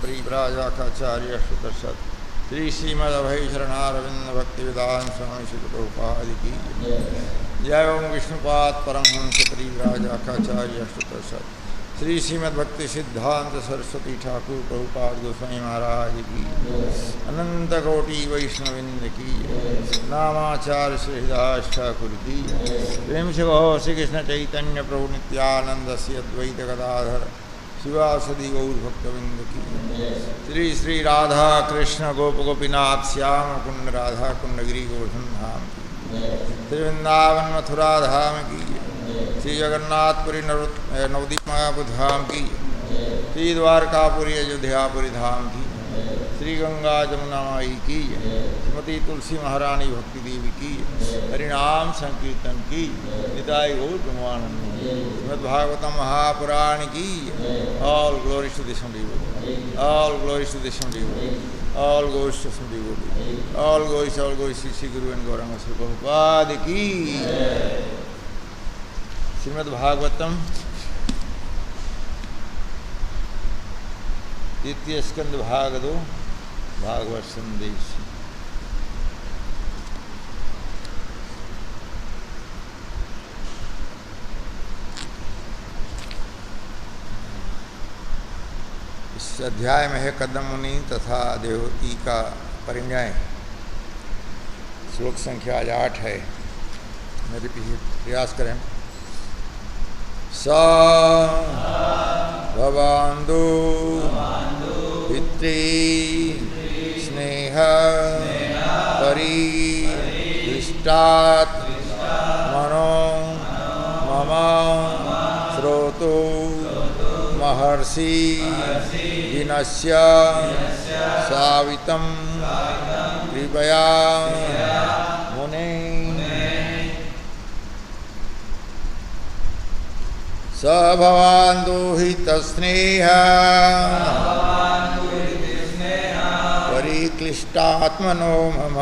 परिव्राजकाचार्य सुदर्शन श्री श्रीमदभय शरणारविंद भक्ति विधान स्वामी श्री प्रभुपाद की जय। ओम विष्णुपाद परमहंस परिव्राजकाचार्य सुदर्शन श्री श्रीमद् भक्ति सिद्धांत सरस्वती ठाकुर प्रभुपाद गोस्वामी महाराज की, अनंत कोटि वैष्णविंद की, नामाचार्य श्रीदास ठाकुर की, प्रेम से कहो श्री कृष्ण चैतन्य प्रभु नित्यानंद श्री अद्वैत गदाधर शिवासदि गौर भक्तविंद की, श्री श्री राधा कृष्ण गोप गोपीनाथ श्याम कुंड राधा कुंड गिरी गोवर्धन धाम की, श्री वृंदावन मथुरा धाम की, श्री जगन्नाथपुरी नवदीप धाम की, श्री द्वारकापुरी अयोध्यापुरी धाम की, श्री गंगा जमुना माई की, श्रीमती तुलसी महारानी भक्ति देवी की, हरिनाम संकीर्तन की, निताई गौर ब्रह्मानंद की, श्रीमद्भागवतम महापुराण की। All glories to the devotee, all glories to the devotee, all goes to the devotee, all goes Shri Guru and Gaurang Shri Prabhupada की। श्रीमद्भागवतम द्वितीय स्कंद भाग 2 भागवत संदेश। इस अध्याय में है कदम मुनि तथा देवकी का परिणय। श्लोक संख्या आज 8 है। मेरे पीछे प्रयास करें। स भवान्दो पितृ स्नेह परिष्टात् मनो मम श्रोतो महर्षि दिनस्य सावितं कृपया मुने। स भवान् दुहितस्नेह परिक्लिष्टात्मनो मम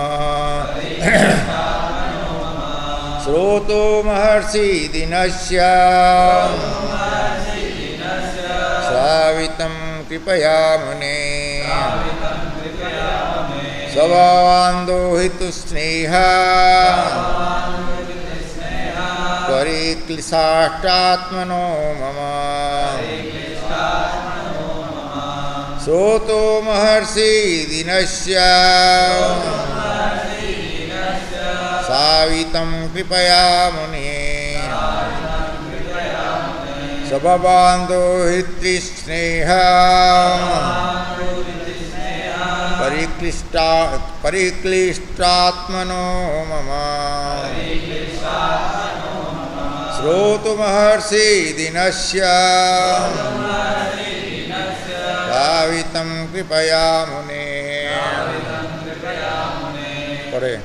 श्रोतो महर्षि दिनस्य सावितं कृपया मुने। स भवान् दुहितस्नेह परिक्लिष्टात्मनो मम श्रोतो महर्षि दिनस्य सावितं कृपया मुने। स भवान् दुहितस्नेह परिक्लिष्टात्मनो मम श्रोतो महर्षि दिनस्य सावितं कृपया मुने। पढ़े।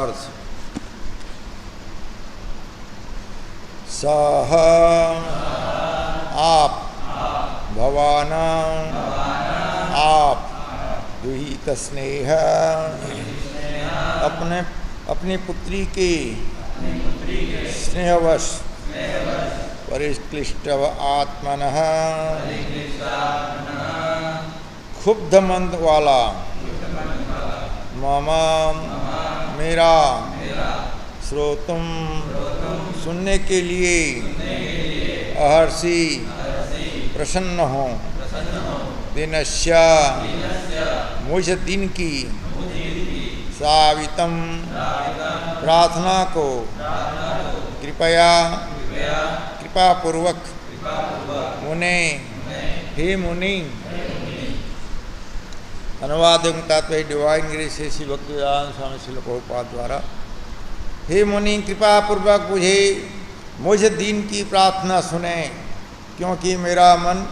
अर्थ सह आप भवान आप दुहित स्नेह अपने पुत्री के स्नेहवश परिक्लिष्ट आत्मनः क्षुब्ध मंद वाला मम मेरा श्रोतुम सुनने के लिए अहर्षि प्रसन्न हो दिनश्य मुझ दिन की सावितम प्रार्थना को कृपापूर्वक मुने हे मुनि। अनुवाद एवं तात्पर्य डिवाइन ग्रेस श्री भक्तिवेदांत स्वामी श्रील प्रभुपाद द्वारा। हे मुनि कृपापूर्वक मुझ दीन की प्रार्थना सुने, क्योंकि मेरा मन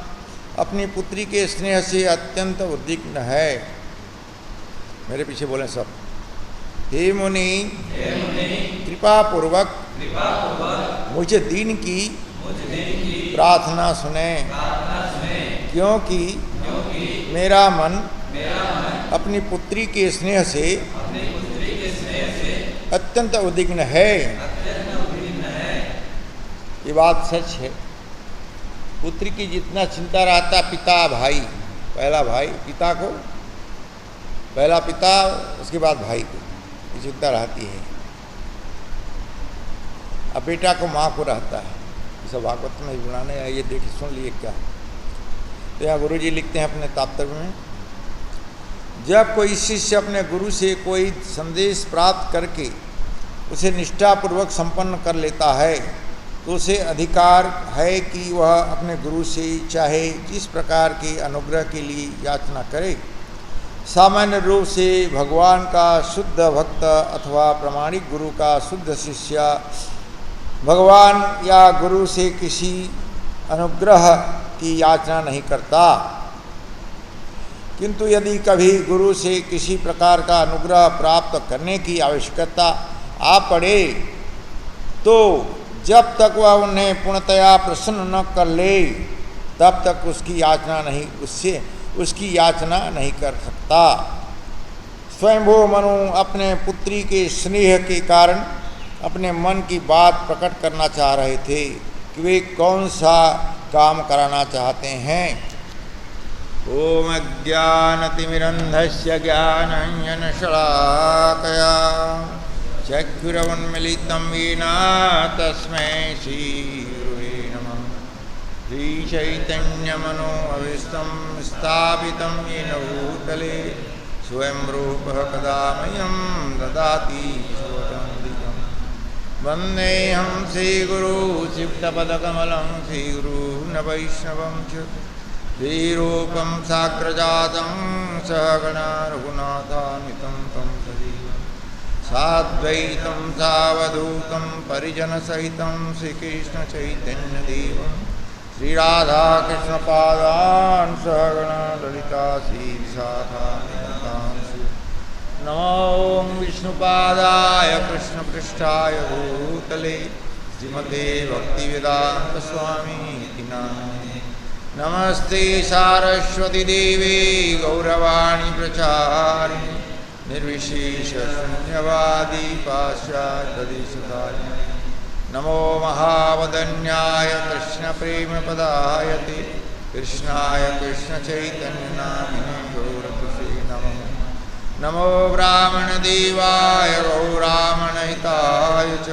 अपनी पुत्री के स्नेह से अत्यंत उद्विग्न है। मेरे पीछे बोलें सब। हे मुनि कृपापूर्वक मुझ दीन की प्रार्थना सुने, क्योंकि मेरा मन अपनी पुत्री के स्नेह से अत्यंत उद्विग्न है। ये बात सच है। पुत्री की जितना चिंता रहता पिता भाई, पहला भाई पिता को, पहला पिता उसके बाद भाई को ये चिंता रहती है। अब बेटा को माँ को रहता है। ये सब भागवत में बुलाने आइए, देखिए सुन लिए क्या। तो यहाँ गुरु जी लिखते हैं अपने तात्पर्य में, जब कोई शिष्य अपने गुरु से कोई संदेश प्राप्त करके उसे निष्ठापूर्वक संपन्न कर लेता है, तो उसे अधिकार है कि वह अपने गुरु से चाहे जिस प्रकार के अनुग्रह के लिए याचना करे। सामान्य रूप से भगवान का शुद्ध भक्त अथवा प्रामाणिक गुरु का शुद्ध शिष्य भगवान या गुरु से किसी अनुग्रह की याचना नहीं करता, किंतु यदि कभी गुरु से किसी प्रकार का अनुग्रह प्राप्त करने की आवश्यकता आ पड़े, तो जब तक वह उन्हें पूर्णतया प्रसन्न न कर ले, तब तक उसकी याचना नहीं कर सकता। स्वयंभू मनु अपने पुत्री के स्नेह के कारण अपने मन की बात प्रकट करना चाह रहे थे कि वे कौन सा काम कराना चाहते हैं। ओम अज्ञानतिमिरन्धस्य ज्ञानाञ्जनशलाकया चक्षुरुन्मीलितं येन तस्मै श्रीगुरुवे नमः। श्रीचैतन्यमनोभीष्टं स्थापितं येन भूतले स्वयं रूपः कदा मह्यं ददाति स्वपदान्तिकं। वन्देऽहं श्रीगुरु चित्तपदकमलं श्रीगुरून् वैष्णवं च श्रीरूपं साग्रजातं सहगणा रघुनाथान्वितं तं सजीवं साद्वैतं सावधूतं परिजनसहितं श्रीकृष्णचैतन्यदेवं श्रीराधाकृष्णपादान् सहगणा ललिता श्रीविशाखान्वितांसु। नमो विष्णुपादाय कृष्णपृष्ठाय भूतले श्रीमते भक्तिवेदान्तस्वामीति नामिने। नमस्ते सारस्वती देवी गौरवाणी प्रचारिणी निर्विशेषशून्यवादी पाश्चात्यदेशतारिणे। नमो महावदन्याय कृष्णप्रेमपदायते कृष्णाय कृष्णचैतन्यनामिने गौरकृष्णे नमः। नमो ब्राह्मणदेवाय गौरामणहिताय च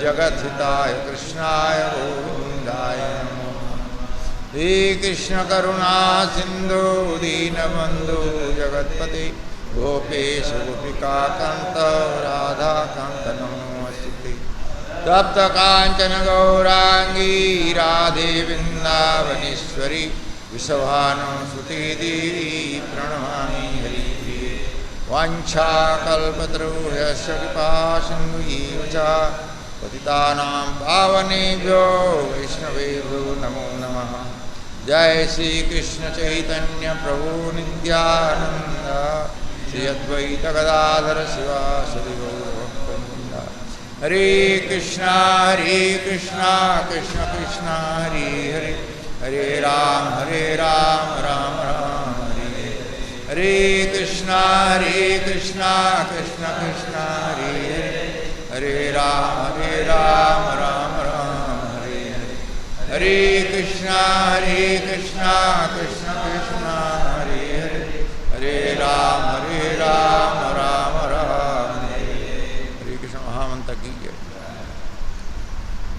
जगद्धिताय कृष्णाय गोविन्दाय नमः। हे कृष्ण करुणा सिंधु दीनबंधु जगत्पते गोपेश गोपिका कांत राधा कांत नमोस्तुते। तप्त कांचन गौरांगी राधे वृंदावनेश्वरी विषभानुसुते देवी प्रणमामि हरिप्रिये। वाञ्छाकल्पतरुभ्यश्च कृपासिन्धुभ्यैव च पतितानां पावनेभ्यो वैष्णवेभ्यो नमो नमः। जय श्री कृष्ण चैतन्य प्रभु नित्यानंद श्री अद्वैत गदाधर शिवासदि गौरभक्तवृंद। हरे कृष्णा कृष्ण कृष्ण हरे हरे, हरे राम राम राम हरे हरे, कृष्णा कृष्ण कृष्ण हरे हरे, हरे राम राम राम हरे हरे, हरे कृष्णा कृष्ण कृष्ण हरे हरे, हरे राम राम राम हरे कृष्ण। महामंत्र की जय।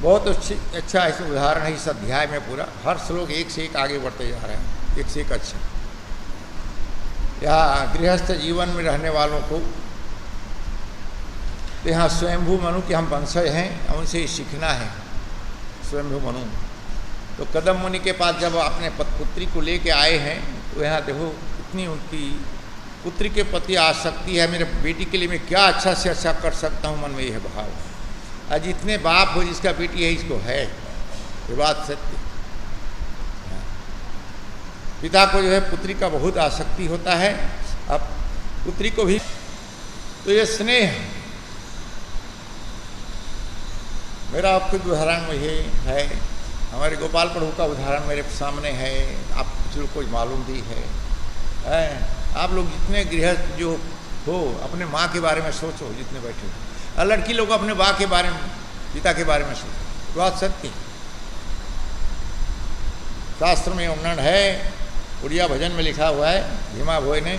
बहुत अच्छा ऐसे उदाहरण है इस अध्याय में पूरा। हर श्लोक एक से एक आगे बढ़ते जा रहे हैं, एक से एक अच्छा। यहाँ गृहस्थ जीवन में रहने वालों को तो यहाँ स्वयंभू मनु के हम वंशज हैं, उनसे सीखना है। स्वयंभू मनु तो कदम मुनि के पास जब अपने पुत्री को लेके आए हैं तो यहाँ देखो इतनी उनकी पुत्री के प्रति आसक्ति है, मेरे बेटी के लिए मैं क्या अच्छा से अच्छा कर सकता हूँ, मन में यह भाव। आज इतने बाप हो जिसका बेटी है इसको है, ये बात सत्य। पिता को जो है पुत्री का बहुत आसक्ति होता है, अब पुत्री को भी तो ये स्नेह। मेरा आपको उदाहरण ये है, हमारे गोपाल प्रभु का उदाहरण मेरे सामने है, आप कुछ लोग को मालूम भी है। आप लोग जितने गृहस्थ जो हो अपने माँ के बारे में सोचो, जितने बैठे हो। और लड़की लोग अपने माँ के बारे में, पिता के बारे में सोचो, बात सत्य। शास्त्र में वर्णन है, उड़िया भजन में लिखा हुआ है, भीमा भोई ने,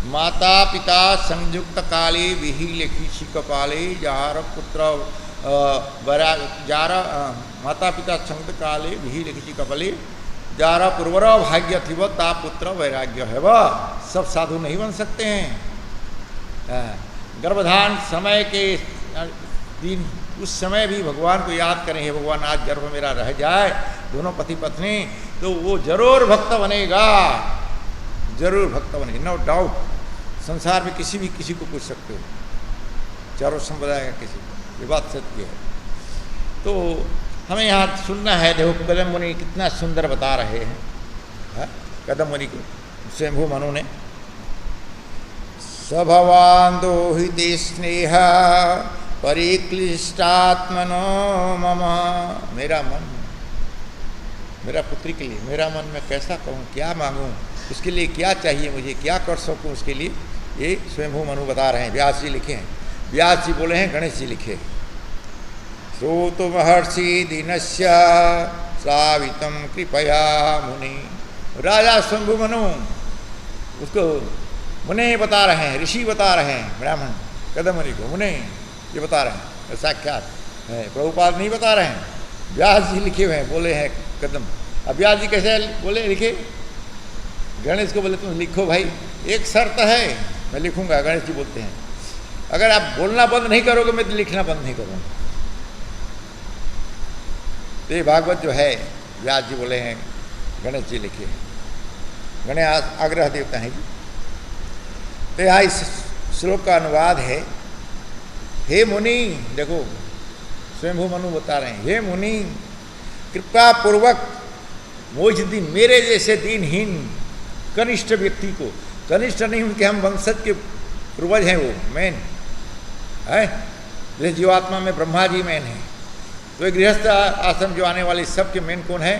माता पिता संयुक्त काले विहि लेखी कपाले जार पुत्र जार माता पिता संयुक्त काले विहि लेखी कपाले जार पूर्वर भाग्य थी वह ता पुत्र वैराग्य है। वह सब साधु नहीं बन सकते हैं। गर्भधान समय के दिन उस समय भी भगवान को याद करें, हे भगवान आज गर्भ मेरा रह जाए, दोनों पति पत्नी, तो वो जरूर भक्त बनेगा, जरूर भक्त बनेगा, नो डाउट। संसार में किसी को पूछ सकते हो, चारों संप्रदाय का किसी, ये बात सत्य है। तो हमें यहाँ सुनना है। देखो कदम मुनि कितना सुंदर बता रहे हैं, कदम मुनि को स्वयंभू मनु ने, स्वभवान दोहिते स्नेह परिक्लिष्टात्मनो मम। मेरा मन, मेरा पुत्री के लिए मेरा मन मैं कैसा कहूँ, क्या मांगूँ, उसके लिए क्या चाहिए मुझे, क्या कर सकूँ उसके लिए, ये स्वयंभू मनु बता रहे हैं। व्यास जी लिखे हैं, व्यास जी बोले हैं, गणेश जी लिखे। श्रोतु महर्षि दीनस्य सावितम कृपया मुनि। राजा स्वयंभू मनु उसको मुनि बता रहे हैं, ऋषि बता रहे हैं, ब्राह्मण कदम मुनि को मुनि ये बता रहे हैं, साक्षात है, प्रभुपाद नहीं बता रहे हैं, व्यास जी लिखे हुए हैं, बोले हैं कदम। अब व्यास जी कैसे बोले लिखे, गणेश को बोले तुम लिखो भाई, एक शर्त है मैं लिखूंगा। गणेश जी बोलते हैं अगर आप बोलना बंद नहीं करोगे मैं तो लिखना बंद नहीं करूँगा। तो ये भागवत जो है व्यास जी बोले हैं, गणेश जी लिखे, गणेश आग्रह देवता है जी। तो यहाँ इस श्लोक का अनुवाद है, हे मुनि, देखो स्वयंभू मनु बता रहे हैं, हे मुनि कृपा पूर्वक मुझ दिन, मेरे जैसे दीनहीन कनिष्ठ व्यक्ति को, कनिष्ठ नहीं उनके हम वंशज के पूर्वज हैं, वो मैन है, जैसे जीवात्मा में ब्रह्मा जी मैन है, तो एक गृहस्थ आश्रम जो आने वाले सबके मैन कौन है,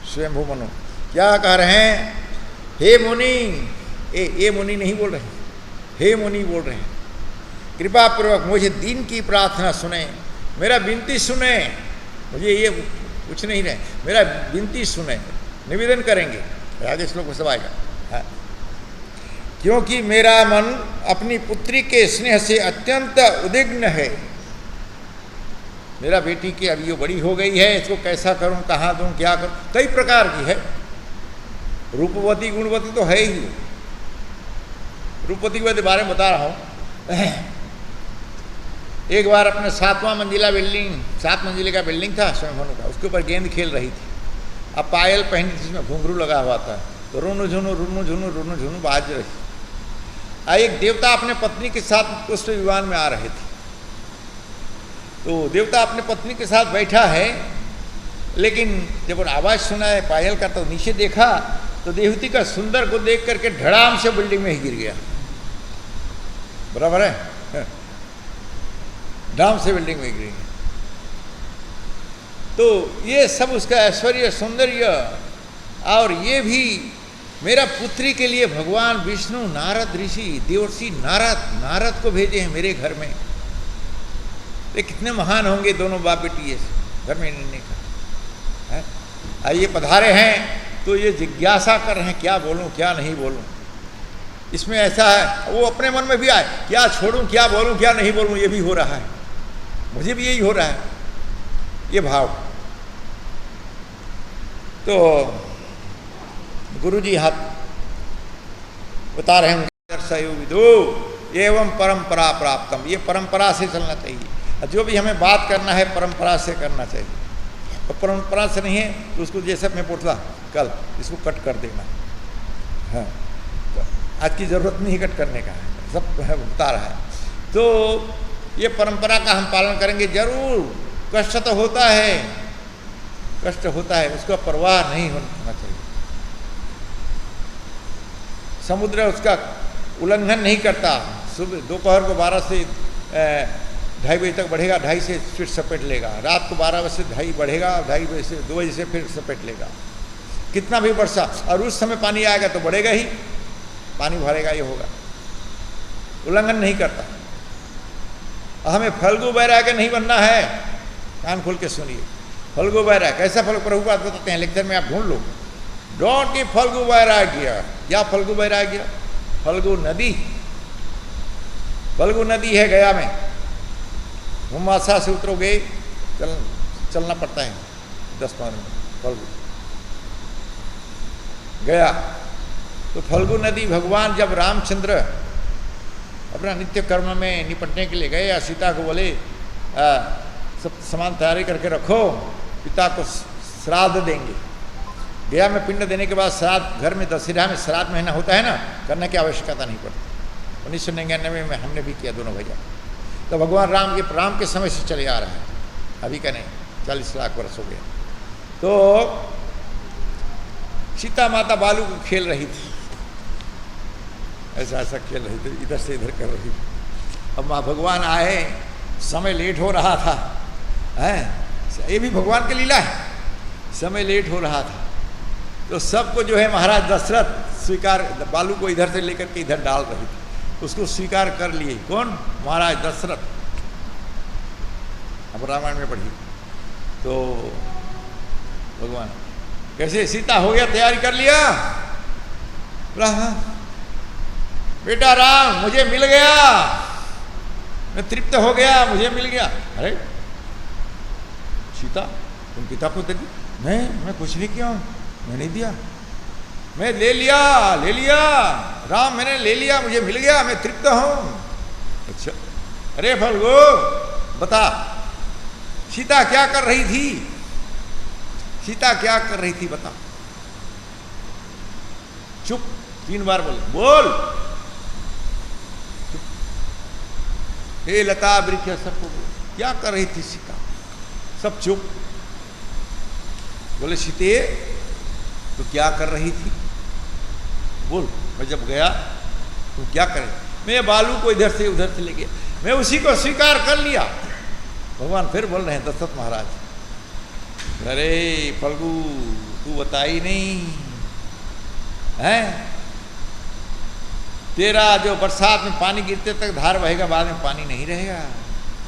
स्वयंभू मनु। क्या कह रहे हैं, हे मुनि, ए मुनि नहीं बोल रहे, हे मुनि बोल रहे हैं, कृपा पूर्वक मुझे दीन की प्रार्थना सुने, मेरा विनती सुने, मुझे ये कुछ नहीं रहे, मेरा विनती सुने, निवेदन करेंगे, आगे श्लोक में सब आएगा। हाँ। क्योंकि मेरा मन अपनी पुत्री के स्नेह से अत्यंत उद्विग्न है। मेरा बेटी की अभी ये बड़ी हो गई है, इसको कैसा करूं, कहाँ दूं, क्या करूं, कई प्रकार की है, रूपवती गुणवती तो है ही। रूपवती के बारे में बता रहा हूँ। एक बार अपने 7वां मंजिला बिल्डिंग, 7 मंजिले का बिल्डिंग था स्वयंभू का, उसके ऊपर गेंद खेल रही थी। अब पायल पहनी थी, जिसमें घुंघरू लगा हुआ था, तो रुनु झुनु बाज रही। एक देवता अपने पत्नी के साथ पुष्प विमान में आ रहे थे, तो देवता अपने पत्नी के साथ बैठा है, लेकिन जब आवाज़ सुना है पायल का तो नीचे देखा तो देवती का सुंदर को देख करके धड़ाम से बिल्डिंग में ही गिर गया। बराबर है, ड्राम से बिल्डिंग बिक रही है। तो ये सब उसका ऐश्वर्य सौंदर्य। और ये भी मेरा पुत्री के लिए भगवान विष्णु नारद ऋषि देवर्षि नारद को भेजे हैं मेरे घर में। ये कितने महान होंगे दोनों बाप बेटी, ये घर में रहने का है। ये पधारे हैं तो ये जिज्ञासा कर रहे हैं क्या बोलूं क्या नहीं बोलूं। इसमें ऐसा है, वो अपने मन में भी आए क्या छोड़ूं क्या बोलूं क्या नहीं बोलूं, ये भी हो रहा है, मुझे भी यही हो रहा है ये भाव। तो गुरुजी हाथ बता रहे हैं दर्शयो एवं परंपरा प्राप्तम, ये परंपरा से चलना चाहिए। जो भी हमें बात करना है परंपरा से करना चाहिए, और परंपरा से नहीं है तो उसको जैसे मैं बोलता कल इसको कट कर देना। हाँ, तो आज की ज़रूरत नहीं कट करने का है, सब बता रहा है। तो ये परंपरा का हम पालन करेंगे जरूर। कष्ट तो होता है, कष्ट होता है, उसका परवाह नहीं होना चाहिए। समुद्र उसका उल्लंघन नहीं करता। सुबह दोपहर को 12 से 2:30 बजे तक बढ़ेगा, 2:30 से फिर सपेट लेगा। रात को 12 बजे से 2:30 बढ़ेगा, 2:30 बजे से 2 बजे से फिर सपेट लेगा। कितना भी वर्षा, और उस समय पानी आएगा तो बढ़ेगा ही, पानी भरेगा, ये होगा। उल्लंघन नहीं करता। हमें फल्गु बैराग्य नहीं बनना है। कान खोल के सुनिए, फल्गु वैराग्य कैसा फल प्रभुपाद बताते हैं लेक्चर में, आप ढूंढ लो। डॉट की फल्गु वैराग्य, क्या फल्गु वैराग्य? फल्गु नदी, फल्गु नदी है गया में, मुम्बासा से उतरोगे चलना पड़ता है 10-15 मिनट फल्गु गया। तो फल्गु नदी, भगवान जब रामचंद्र अपना नित्य कर्म में निपटने के लिए गए, या सीता को बोले सब सामान तैयारी करके रखो, पिता को श्राद्ध देंगे। गया में पिंड देने के बाद श्राद्ध, घर में दशहरा में श्राद्ध महीना होता है ना, करने की आवश्यकता नहीं पड़ती। 1999 में हमने भी किया दोनों भैया। तो भगवान राम के समय से चले आ रहा है, अभी का नहीं, 40 लाख वर्ष हो गया। तो सीता माता बालू को खेल रही थी, ऐसा ऐसा खेल रही थी, इधर से इधर कर रही थी। अब माँ भगवान आए, समय लेट हो रहा था, है ये भी भगवान की लीला है, समय लेट हो रहा था। तो सबको जो है महाराज दशरथ स्वीकार, बालू को इधर से लेकर के इधर डाल रही थी, उसको स्वीकार कर लिए। कौन? महाराज दशरथ। अब रामायण में पढ़ी तो भगवान कैसे, सीता हो गया, तैयारी कर लिया, बेटा राम मुझे मिल गया, मैं तृप्त हो गया, मुझे मिल गया। अरे सीता तुम पिता को दे दी? नहीं, मैं कुछ नहीं किया, मैं नहीं दिया, मैं ले लिया राम, मैंने ले लिया, मुझे मिल गया, मैं तृप्त हूं। अच्छा, अरे फल्गु बता, सीता क्या कर रही थी? सीता क्या कर रही थी बता। चुप, 3 बार बोले, बोल। चुप। हे लता वृक्ष सबको बोल, क्या कर रही थी सीता? सब चुप। बोले सीते तो क्या कर रही थी? बोल। मैं जब गया तो क्या करे? मैं बालू को इधर से उधर से ले गया, मैं उसी को स्वीकार कर लिया। भगवान फिर बोल रहे हैं दशरथ महाराज, अरे फल्गु तू बताई नहीं है, तेरा जो बरसात में पानी गिरते तक धार बहेगा, बाद में पानी नहीं रहेगा,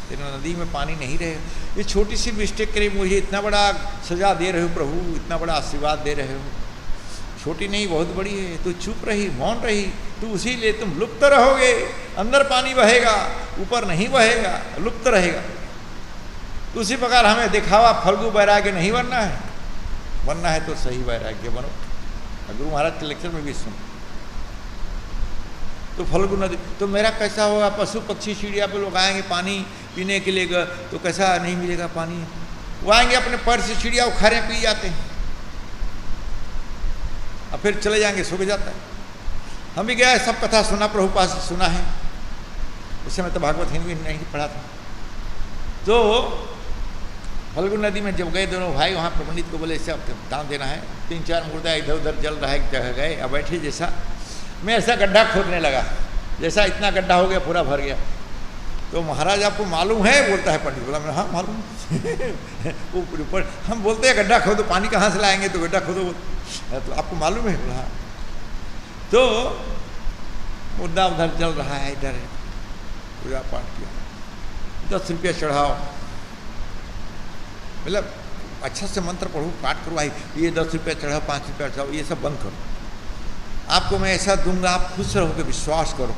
तेरा नदी में पानी नहीं रहेगा। ये छोटी सी मिस्टेक करी, मुझे इतना बड़ा सजा दे रहे हो प्रभु, इतना बड़ा आशीर्वाद दे रहे हो, छोटी नहीं बहुत बड़ी है। तू चुप रही, मौन रही, तू उसी लिए तुम लुप्त रहोगे। अंदर पानी बहेगा, ऊपर नहीं बहेगा, लुप्त रहेगा। तो उसी प्रकार हमें दिखावा फल्गु वैराग्य नहीं बनना है, बनना है तो सही वैराग्य बनो। गुरु महाराज के लेक्चर में भी सुन। तो फल्गु नदी तो मेरा कैसा होगा? पशु पक्षी चिड़िया पे लोग आएंगे पानी पीने के लिए, तो कैसा नहीं मिलेगा पानी? वो आएंगे अपने पैर से चिड़िया उखाड़े पी जाते हैं, और फिर चले जाएंगे, सूख जाता है। हम भी गए, सब कथा सुना, प्रभुपाद से सुना है, उस समय तो भागवत हिंदी नहीं पढ़ा था। तो फल्गु नदी में जब गए दोनों भाई, वहाँ पंडित को बोले सब दान देना है, 3-4 मुर्दा इधर उधर जल रहा है, एक जगह गए, अब बैठे जैसा मैं ऐसा गड्ढा खोदने लगा, जैसा इतना गड्ढा हो गया पूरा भर गया, तो महाराज आपको मालूम है? बोलता है पंडित। बोला मैं हाँ मालूम। ऊपर हम बोलते हैं गड्ढा खोदो, पानी कहाँ से लाएंगे? तो गड्ढा खोदो, तो आपको मालूम है? बोला तो मुद्दा उधर चल रहा है, इधर पूजा पाठ किया, 10 रुपया चढ़ाओ, मतलब अच्छा से मंत्र पढ़ो, पाठ करो, भाई ये 10 रुपया चढ़ाओ, 5 रुपया चढ़ाओ, ये सब बंद करो, आपको मैं ऐसा दूंगा, आप खुश रहोगे, विश्वास करो।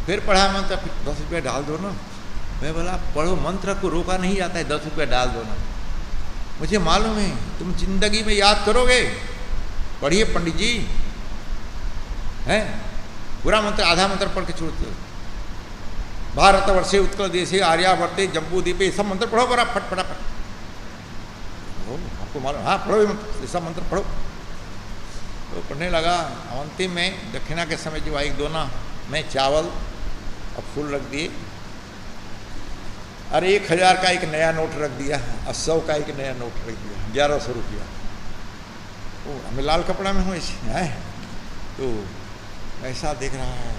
फिर पढ़ा मंत्र, 10 रुपया डाल दो ना। मैं बोला पढ़ो, मंत्र को रोका नहीं जाता है, 10 रुपया डाल दो ना। मुझे मालूम है तुम जिंदगी में याद करोगे, पढ़िए पंडित जी, है पूरा मंत्र, आधा मंत्र पढ़ के छोड़ते हो। भारतवर्षे उत्कल देशे आर्यावर्ते जम्बू द्वीपे, सब मंत्र पढ़ो बड़ा फटाफट। आपको मालूम? हाँ पढ़ो ये सब मंत्र पढ़ो। तो पढ़ने लगा। अंतिम में दक्षिणा के समय जो आई, 1 दोना में चावल और फूल रख दिए, अरे 1000 का एक नया नोट रख दिया और 100 का एक नया नोट रख दिया, 1100 रुपया। ओ हमें लाल कपड़ा में हूँ ऐसे है, तो ऐसा देख रहा है,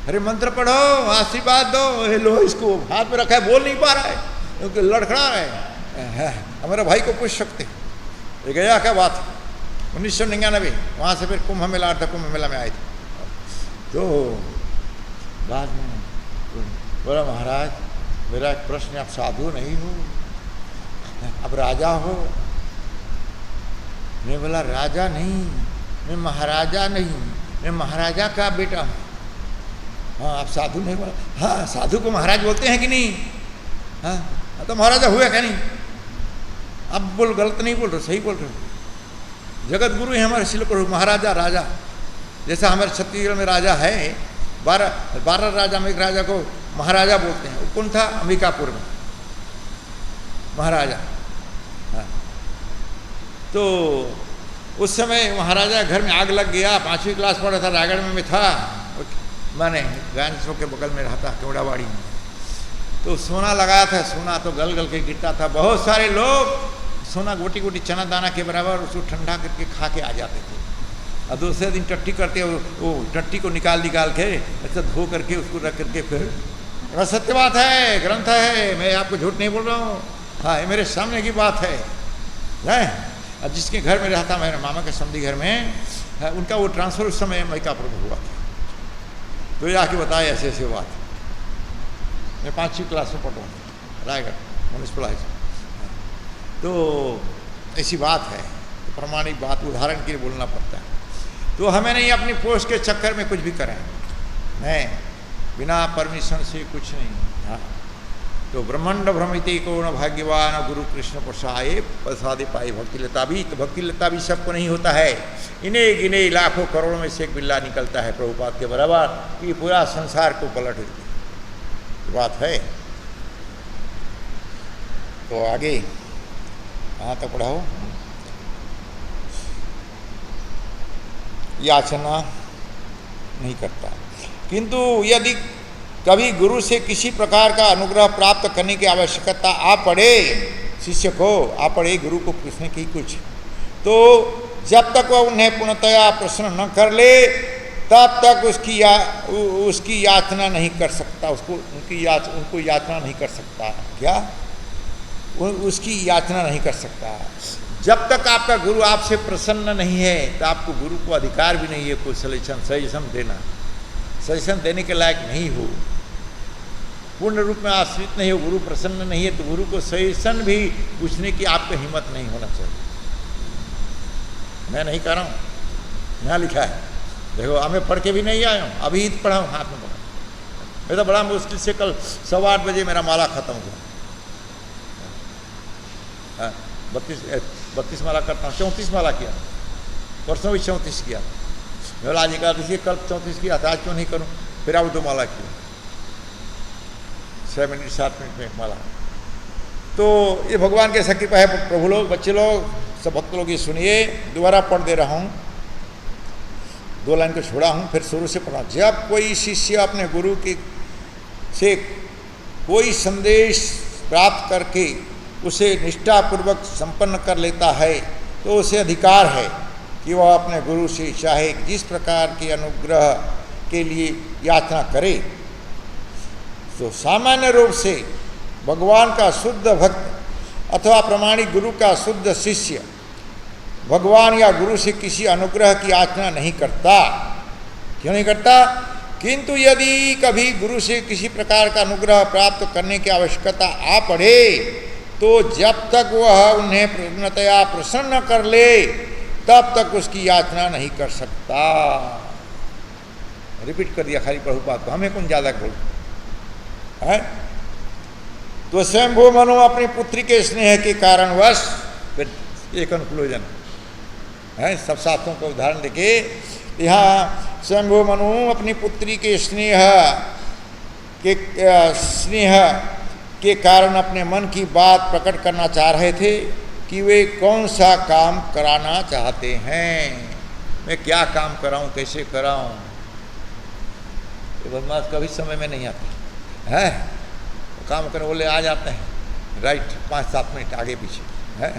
अरे मंत्र पढ़ो, आशीर्वाद दो, लो इसको हाथ में रखा है, बोल नहीं पा रहा है क्योंकि लड़खड़ा है। हमारे भाई को पूछ सकते, ये गया क्या बात 1999, वहाँ से फिर कुंभ मेला था, कुंभ मेला में आए थे। तो बाद में बोला महाराज मेरा एक प्रश्न, आप साधु नहीं हो, अब राजा हो। मैं बोला राजा नहीं, मैं महाराजा नहीं, मैं महाराजा का बेटा हूँ। हाँ आप साधु नहीं? बोला हाँ, साधु को महाराज बोलते हैं कि नहीं? हाँ तो महाराजा हुआ क्या नहीं? अब बोल, गलत नहीं बोल रहे, सही बोल रहे हो। जगत गुरु है हमारे शिल महाराजा राजा, जैसा हमारे छत्तीसगढ़ में राजा है, 12 राजा में एक राजा को महाराजा बोलते हैं। वो कौन था? अंबिकापुर में महाराजा। हाँ तो उस समय महाराजा घर में आग लग गया, 5वीं क्लास पढ़ा था, रायगढ़ में था, मैंने गांधी चौक के बगल में रहता, केवड़ावाड़ी में। तो सोना लगाया था, सोना तो गल गल के गिरता था। बहुत सारे लोग सोना गोटी गोटी चना दाना के बराबर उसको ठंडा करके खा के आ जाते थे, और दूसरे दिन टट्टी करते, वो टट्टी को निकाल के ऐसा धो करके उसको रख करके फिर, सत्य बात है, ग्रंथ है, मैं आपको झूठ नहीं बोल रहा हूँ। हाँ ये मेरे सामने की बात है। और जिसके घर में रहता, मेरे मामा के समधी घर में, उनका वो ट्रांसफर उस समय अंबिकापुर में हुआ था। तो ये आके बताया ऐसे ऐसे बात। मैं 5वीं क्लास में पढ़ रहा हूँ, रायगढ़ म्यूनिसिपल हाई स्कूल। तो ऐसी बात है, तो प्रमाणिक बात, उदाहरण के लिए बोलना पड़ता है। तो हमें नहीं अपनी पोस्ट के चक्कर में कुछ भी करें, नहीं, बिना परमिशन से कुछ नहीं। हाँ तो ब्रह्मांड भ्रमिते को न भाग्यवान गुरु कृष्ण प्रसाए प्रसादे पाए भक्ति लता भी। तो भक्ति लता भी सबको नहीं होता है, इन्हें गिने लाखों करोड़ों में से एक बिल्ला निकलता है प्रभुपाद के बराबर, कि पूरा संसार को पलट देती है। बात है। तो आगे कहाँ तक पढ़ाओ? याचना नहीं करता, किंतु यदि कभी गुरु से किसी प्रकार का अनुग्रह प्राप्त करने की आवश्यकता आ पड़े, शिष्य को आ पड़े गुरु को पूछने की कुछ, तो जब तक वह उन्हें पूर्णतया प्रश्न न कर ले तब तक उसकी याचना नहीं कर सकता, उनको याचना नहीं कर सकता। क्या? उसकी याचना नहीं कर सकता। जब तक आपका गुरु आपसे प्रसन्न नहीं है तो आपको गुरु को अधिकार भी नहीं है कोई सजेशन देना, सजेशन देने के लायक नहीं हो, पूर्ण रूप में आश्रित नहीं हो, गुरु प्रसन्न नहीं है तो गुरु को सजेशन भी पूछने की आपको हिम्मत नहीं होना चाहिए। मैं नहीं कर रहा हूँ, यहाँ लिखा है, देखो हमें पढ़ के भी नहीं आया हूँ, अभी पढ़ा हूँ, हाथ में पढ़ा। मैं तो बड़ा मुश्किल से कल 8:15 बजे मेरा माला खत्म हुआ। 32 माला करता हूँ, 34 माला किया, परसों भी 34 किया। मैं आज एकादशी कल 34 किया था, आज क्यों नहीं करूँ? फिर अब 2 माला किया, 6 मिनट 7 मिनट में एक माला। तो ये भगवान के शक्ति पर है। प्रभु लोग, बच्चे लोग, सब भक्त लोग ये सुनिए, दोबारा पढ़ दे रहा हूँ, 2 लाइन को छोड़ा हूँ, फिर शुरू से पढ़ा। जब कोई शिष्य अपने गुरु की से कोई संदेश प्राप्त करके उसे निष्ठापूर्वक संपन्न कर लेता है तो उसे अधिकार है कि वह अपने गुरु से चाहे जिस प्रकार के अनुग्रह के लिए याचना करे, तो सामान्य रूप से भगवान का शुद्ध भक्त अथवा प्रमाणिक गुरु का शुद्ध शिष्य भगवान या गुरु से किसी अनुग्रह की याचना नहीं करता। क्यों नहीं करता? किंतु यदि कभी गुरु से किसी प्रकार का अनुग्रह प्राप्त करने की आवश्यकता आ पड़े तो जब तक वह उन्हें पूर्णतया प्रसन्न कर ले तब तक उसकी याचना नहीं कर सकता। रिपीट कर दिया खाली प्रभुपाद को, हमें कौन ज्यादा बोल है। तो स्वयंभू मनु अपनी पुत्री के स्नेह के कारणवश, एक कंक्लूजन है, सब साथों को उदाहरण देके यहाँ स्वयंभू मनु अपनी पुत्री के स्नेह के कारण अपने मन की बात प्रकट करना चाह रहे थे कि वे कौन सा काम कराना चाहते हैं। मैं क्या काम कराऊं, कैसे कराऊं। ये बदमाश कभी समय में नहीं आता है, तो काम करने बोले आ जाते हैं राइट 5-7 मिनट आगे पीछे है।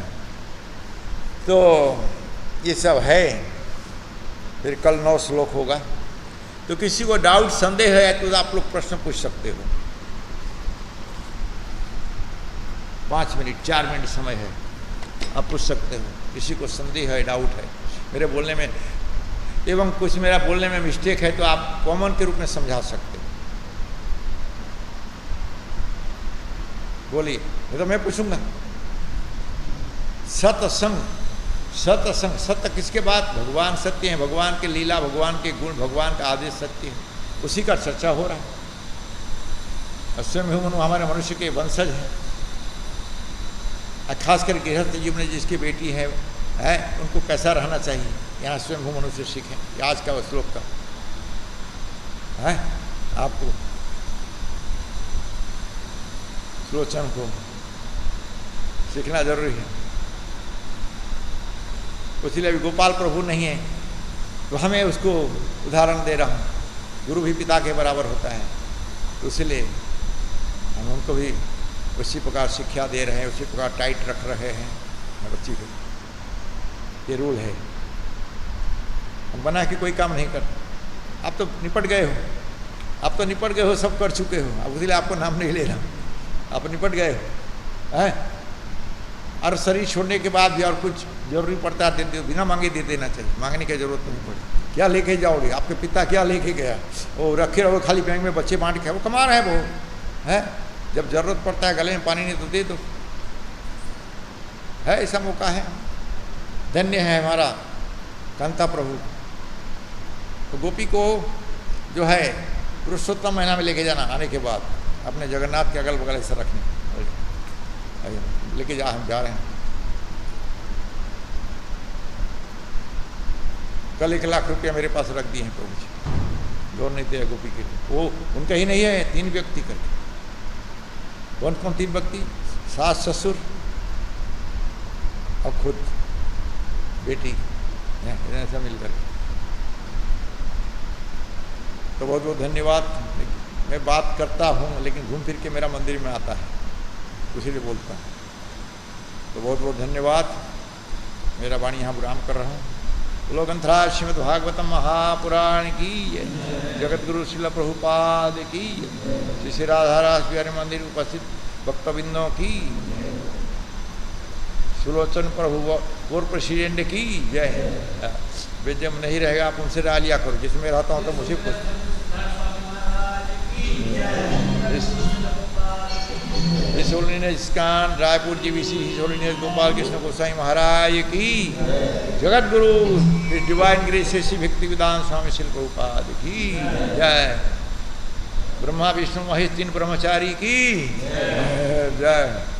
तो ये सब है। फिर कल 9 श्लोक होगा, तो किसी को डाउट संदेह है तो आप लोग प्रश्न पूछ सकते हो। 5 मिनट 4 मिनट समय है, आप पूछ सकते हो। किसी को संदेह है, डाउट है मेरे बोलने में, एवं कुछ मेरा बोलने में मिस्टेक है तो आप कॉमन के रूप में समझा सकते हो। बोलिए, नहीं तो मैं पूछूंगा। सत्संग, सत्संग, सत्य किसके बाद? भगवान सत्य है, भगवान के लीला, भगवान के गुण, भगवान का आदेश सत्य है, उसी का चर्चा हो रहा है। स्वयं मनु हमारे मनुष्य के वंशज हैं, खास कर गृहस्थ जीवन में जिसकी बेटी है उनको कैसा रहना चाहिए, यहाँ स्वयं मनु से सीखें। आज का श्लोक का है आपको सुलोचन को सीखना जरूरी है। इसलिए अभी गोपाल प्रभु नहीं है तो हमें उसको उदाहरण दे रहा हूँ। गुरु भी पिता के बराबर होता है, तो इसलिए हम उनको भी उसी प्रकार शिक्षा दे रहे हैं, उसी प्रकार टाइट रख रहे हैं बच्ची को। ये रूल है, हम बना के कोई काम नहीं करते। आप तो निपट गए हो, आप तो निपट गए हो, सब कर चुके हो, अब इसलिए आपको नाम नहीं ले रहा, आप निपट गए हो हैं। और शरीर छोड़ने के बाद भी और कुछ जरूरी पड़ता है दे, बिना मांगे दे देना चाहिए, मांगने की जरूरत नहीं पड़ी। क्या लेके जाओगे? आपके पिता क्या लेके गया? वो रखे रहो खाली बैंक में, बच्चे बांट के, वो कमा रहे हैं वो है। जब जरूरत पड़ता है गले में पानी नहीं तो दे दो, है ऐसा मौका है। धन्य है हमारा कांता प्रभु। तो गोपी को जो है पुरुषोत्तम महीना में लेके जाना, आने के बाद अपने जगन्नाथ के अगल बगल ऐसा रखने लेके हम जा रहे हैं। कल 1 लाख रुपया मेरे पास रख दिए हैं प्रभु जी, जोर नहीं दिया गोपी के लिए। वो उनका ही नहीं है, 3 व्यक्ति करके। कौन कौन 3 व्यक्ति? सास ससुर और खुद बेटी, ऐसा मिलकर। तो बहुत बहुत धन्यवाद। मैं बात करता हूँ लेकिन घूम फिर के मेरा मंदिर में आता है, इसीलिए बोलता हूँ। तो बहुत बहुत धन्यवाद। मेरा वाणी यहाँ विराम कर रहा हूँ। बोलो ग्रंथराज श्रीमद् भागवतम महापुराण की, जगत गुरु श्रील प्रभुपाद की, श्री श्री राधारास बिहारी मंदिर उपस्थित भक्तबिंदों की, सुलोचन प्रभु पूर्व प्रेसिडेंट की जय। वे जब नहीं रहेगा आप उनसे राय लिया करो, जिसमें रहता हूँ तो मुझे कुछ His Holiness Khan, Raipur GVC, His Holiness Gopal Krishna Goswami Maharaj ki, Jagat Guru, His Divine Grace Sri Bhaktivedanta Swami Srila Prabhupada ki jai, Brahma Vishnu Mahesh 3 Brahmachari ki jai।